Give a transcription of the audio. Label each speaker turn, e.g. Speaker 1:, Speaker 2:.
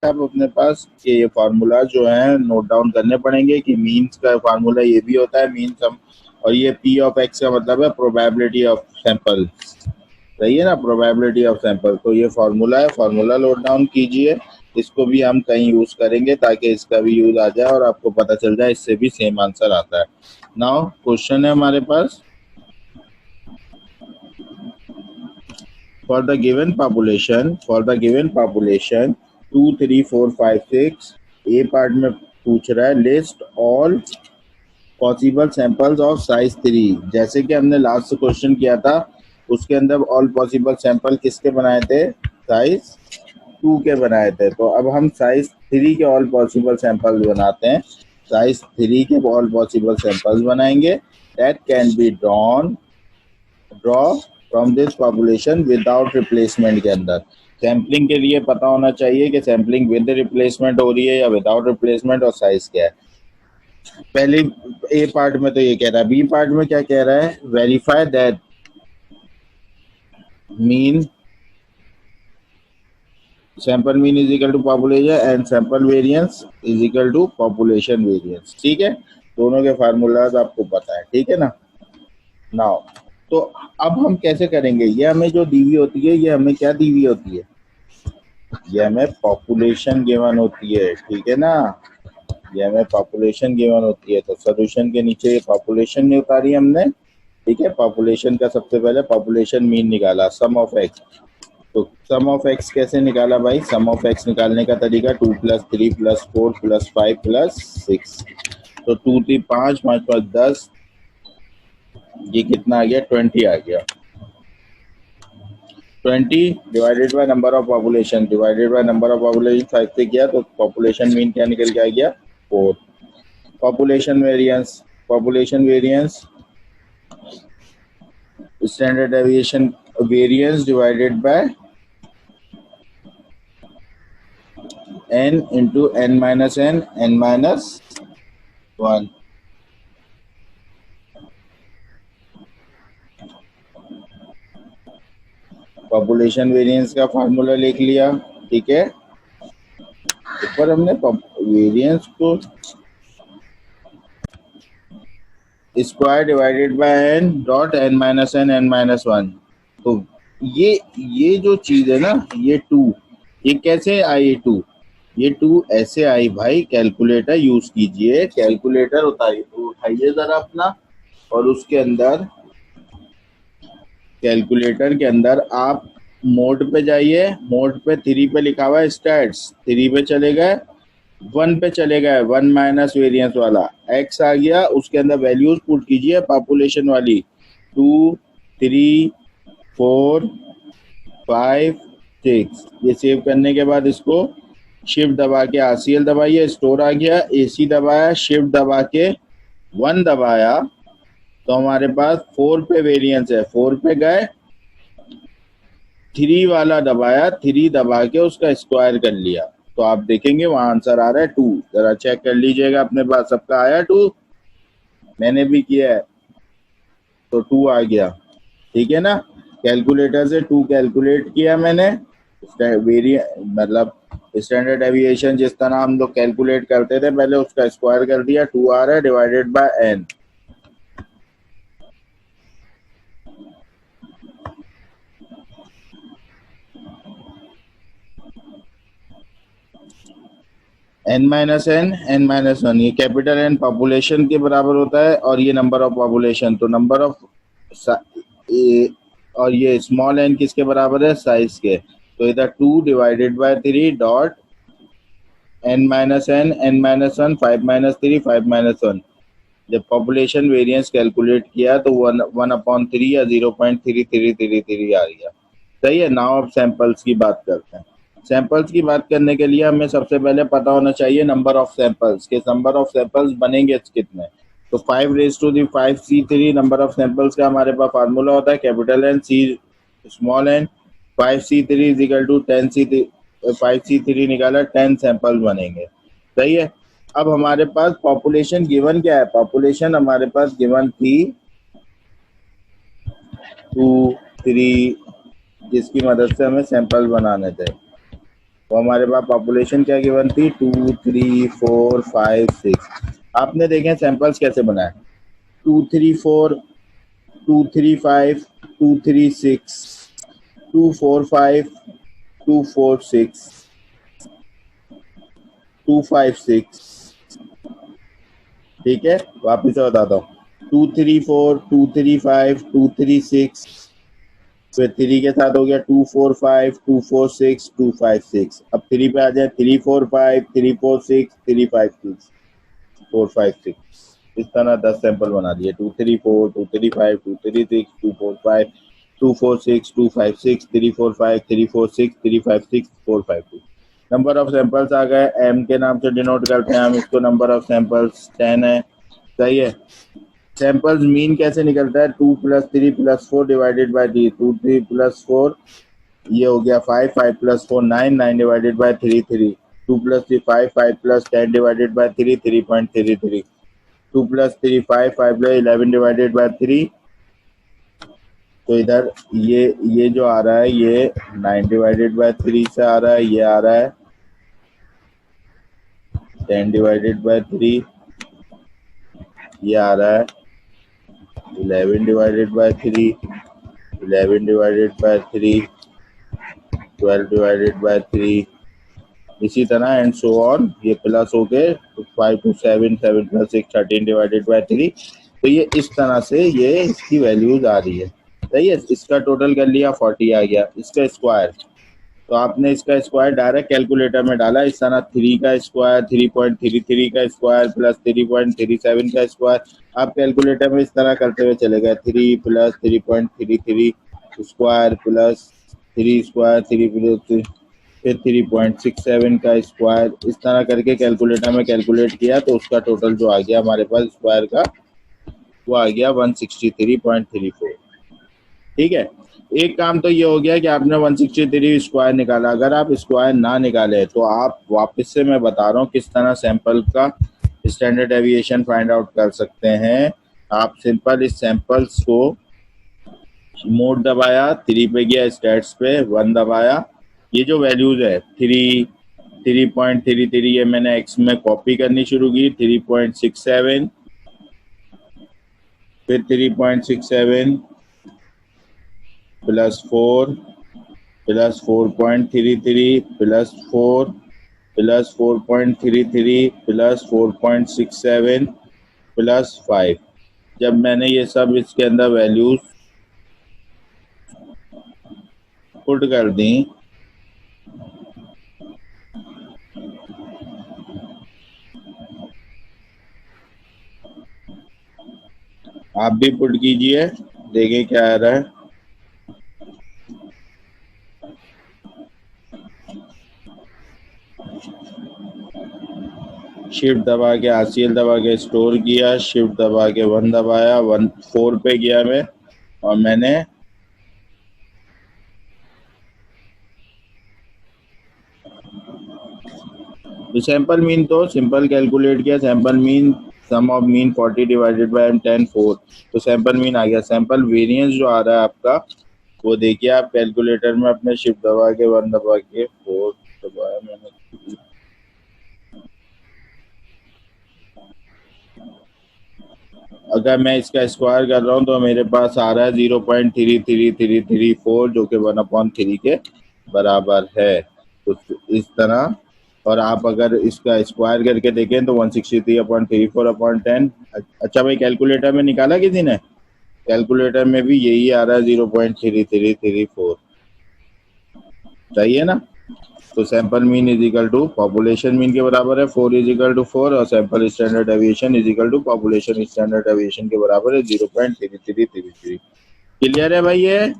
Speaker 1: अब अपने पास ये फार्मूला जो है नोट डाउन करने पड़ेंगे कि मीन्स का फार्मूला ये भी होता है मीन्स हम, और ये पी ऑफ एक्स का मतलब है प्रोबेबिलिटी ऑफ सैंपल, सही है ना, प्रोबेबिलिटी ऑफ सैंपल। तो ये फार्मूला है, फार्मूला नोट डाउन कीजिए, इसको भी हम कहीं यूज करेंगे ताकि इसका भी यूज आ जाए और आपको पता चल जाए इससे भी सेम आंसर आता है। नाउ क्वेश्चन है हमारे पास, for the given population 2 3 4 5 6, A part में पूछ रहा है list all possible samples of size 3। जैसे कि हमने लास्ट क्वेश्चन किया था उसके अंदर ऑल पॉसिबल सैंपल किसके बनाए थे, साइज 2 के बनाए थे। तो अब हम साइज 3 के ऑल पॉसिबल सैंपल्स बनाते हैं, साइज 3 के ऑल पॉसिबल सैंपल्स बनाएंगे that can be draw from this population without replacement के अंदर। सैम्पलिंग के लिए पता होना चाहिए कि सैम्पलिंग विद रिप्लेसमेंट हो रही है या विदाउट रिप्लेसमेंट और साइज क्या है। पहले ए पार्ट में तो ये कह रहा है, बी पार्ट में क्या कह रहा है, verify that mean sample mean is equal to population and sample variance is equal to population variance. ठीक है, दोनों के फार्मूलाज आपको पता है, ठीक है ना। नाउ तो अब हम कैसे करेंगे, ये हमें जो दी हुई होती है ये हमें क्या दी हुई होती है, ये हमें पॉपुलेशन गिवन होती है, ठीक है ना, ये हमें पॉपुलेशन गिवन होती है। तो सोल्यूशन के नीचे ये पॉपुलेशन नहीं उतारी हमने, ठीक है। पॉपुलेशन का सबसे पहले पॉपुलेशन मीन निकाला, सम ऑफ एक्स। तो सम ऑफ एक्स कैसे निकाला भाई, सम ऑफ एक्स निकालने का तरीका 2 + 3 + 4 + 5 + 6। तो 2 3 5 5 5 10, ये कितना आ गया, 20 आ गया। 20 divided by number of population, divided by number of population 5 से किया तो पॉपुलेशन मीन क्या निकल के आ गया, 4। Population variance, population variance standard deviation variance divided by n into n minus n minus 1। Population variance का फार्मूला लिख लिया, ठीक है। ऊपर हमने वेरिएंस को square divided by n dot n minus n minus 1। तो ये जो चीज है ना, ये 2, ये कैसे आई 2, ये 2 ऐसे आई भाई, कैलकुलेटर यूज कीजिए, कैलकुलेटर उठाइए जरा अपना, और उसके अंदर कैलकुलेटर के अंदर आप मोड पे जाइए, मोड पे 3 पे लिखा हुआ है स्टैट्स, 3 पे चले गए, 1 पे चले गए, 1 माइनस वेरिएंस वाला एक्स आ गया, उसके अंदर वैल्यूज पुट कीजिए पॉपुलेशन वाली 2 3 4 5 6। ये सेव करने के बाद इसको शिफ्ट दबा के RCL दबाइए, स्टोर आ गया, AC दबाया, शिफ्ट दबा के 1 दबाया, तो हमारे पास 4 पे वेरिएंस है, 4 पे गए, 3 वाला दबाया, 3 दबा के उसका स्क्वायर कर लिया, तो आप देखेंगे वहां आंसर आ रहा है 2। जरा चेक कर लीजिएगा अपने पास, सबका आया 2, मैंने भी किया है तो 2 आ गया, ठीक है ना। कैलकुलेटर से 2 कैलकुलेट किया मैंने, मतलब स्टैंडर्ड डेविएशन जिस तरह हम लोग कैलकुलेट करते थे पहले उसका स्क्वायर कर दिया, 2 आ रहा है divided by n। n minus n-1, ये कैपिटल N पॉपुलेशन के बराबर होता है और ये नंबर ऑफ पॉपुलेशन, तो नंबर ऑफ और ये स्मॉल n किसके बराबर है, साइज के। तो इधर 2 डिवाइडेड बाय 3 डॉट n-1, 5 - 3 5 - 1। जब पॉपुलेशन वेरिएंस कैलकुलेट किया तो 1/3 या 0.3333 आ गया, सही है। नाउ अब सैंपल्स की बात करते हैं। सैंपल्स की बात करने के लिए हमें सबसे पहले पता होना चाहिए नंबर ऑफ सैंपल्स के, नंबर ऑफ सैंपल्स बनेंगे कितने। तो 5⁵ नंबर ऑफ सैंपल्स का हमारे पास फार्मूला होता है capital N C small n, 5C3 is equal to 10C3, 5C3 निकाला 10 सैंपल बनेंगे, सही है। अब हमारे पास पॉपुलेशन गिवन क्या है, पॉपुलेशन हमारे पास गिवन थी 2 3, जिसकी मदद से हमें सैंपल बनाने थे। तो हमारे पास पॉपुलेशन क्या गिवन थी, 2 3 4 5 6। आपने देखें सैंपल्स कैसे बनाए, 2 3 4, 2 3 5, 2 3 6, 2 4 5, 2 4 6, 2 5 6। ठीक है, वापिस से बताता हूँ, 2 3 4, 2 3 5, 2 3 6, फिर 3 के साथ हो गया 2 4 5, 2 4 6, 2 5 6। अब 3 पे आ जाए, 3 4 5, 3 4 6, 3 5 6, 4 5 6। इस तरह 10 सैंपल बना दिए, 2 3 4, 2 3 5, 2 3 6, 2 4 5, 2 4 6, 2 5 6, 3 4 5, 3 4 6, 3 5 6, 4 5 6। नंबर ऑफ सैंपल्स आ गए, एम के नाम से डिनोट करते हैं हम इसको, नंबर ऑफ सैंपल्स 10 है। सही है। सैंपल्स मीन कैसे निकलता है, 2 + 3 + 4 डिवाइडेड बाय 3, 2 3 + 4 ये हो गया 5, 5 + 4 9, 9 divided by 3 3, 2 + 3 5, 5 + 10 divided by 3 3.33, 2 + 3 5, 5 + 11 divided by 3। तो इधर ये जो आ रहा है ये 9 डिवाइडेड बाय 3 से आ रहा है, ये आ रहा है 10 डिवाइडेड बाय 3, ये आ रहा है 11 divided by 3, 11 divided by 3, 12 divided by 3, इसी तरह एंड सो ऑन। ये प्लस हो गए 5 to 7, 7 + 6 13 डिवाइडेड बाय 3। तो ये इस तरह से ये इसकी वैल्यूज आ रही है। सही है, इसका टोटल कर लिया 40 आ गया, इसका स्क्वायर, तो आपने इसका स्क्वायर डायरेक्ट कैलकुलेटर में डाला, इस तरह 3 का स्क्वायर, 3.33 का स्क्वायर प्लस 3.37 का स्क्वायर। आप कैलकुलेटर में इस तरह करते हुए चले गए, 3 + 3.33 स्क्वायर प्लस 3 स्क्वायर, 3 + फिर 3.67 का स्क्वायर, इस तरह करके कैलकुलेटर में कैलकुलेट किया तो उसका टोटल जो आ गया हमारे पास स्क्वायर का, वो आ गया 163.34। ठीक है, एक काम तो ये हो गया कि आपने 163 स्क्वायर निकाला। अगर आप स्क्वायर ना निकाले तो आप वापस से, मैं बता रहा हूँ किस तरह सैंपल का स्टैंडर्ड डेविएशन फाइंड आउट कर सकते हैं। आप सिंपल इस सैंपल्स को मोड दबाया, 3 पे गया, स्टैट्स पे 1 दबाया, ये जो वैल्यूज है 3.33 ये मैंने एक्स में कॉपी करनी शुरू की, 3.67, फिर 3.67 + 4 + 4.33 + 4 + 4.33 + 4.67 + 5। जब मैंने ये सब इसके अंदर वैल्यूज पुट कर दी, आप भी पुट कीजिए, देखें क्या आ रहा है। शिफ्ट दबा के RCL दबा के स्टोर किया, शिफ्ट दबा के 1 दबाया, 1 4 पे गया मैं, और मैंने सैंपल मीन तो सिंपल कैलकुलेट किया, sample mean sum of mean 40 divided by 10 4, तो सैंपल मीन आ गया। सैंपल वेरिएंस जो आ रहा है आपका, वो देखिए आप कैलकुलेटर में अपने शिफ्ट दबा के 1 दबा के 4 दबाया मैंने, अगर मैं इसका स्क्वायर कर रहा हूँ तो मेरे पास आ रहा है 0.33334, जो कि 1/3 के बराबर है। तो इस तरह, और आप अगर इसका स्क्वायर करके देखें तो 163.34/10। अच्छा भाई, कैलकुलेटर में निकाला किसी ने? कैलकुलेटर में भी यही आ रहा है 0.3334। सही है ना? तो sample mean is equal to population mean के बराबर है, 4 इज इक्वल टू 4, और sample standard deviation is equal to population standard deviation के बराबर है 0.3333। क्लियर है भाई ये?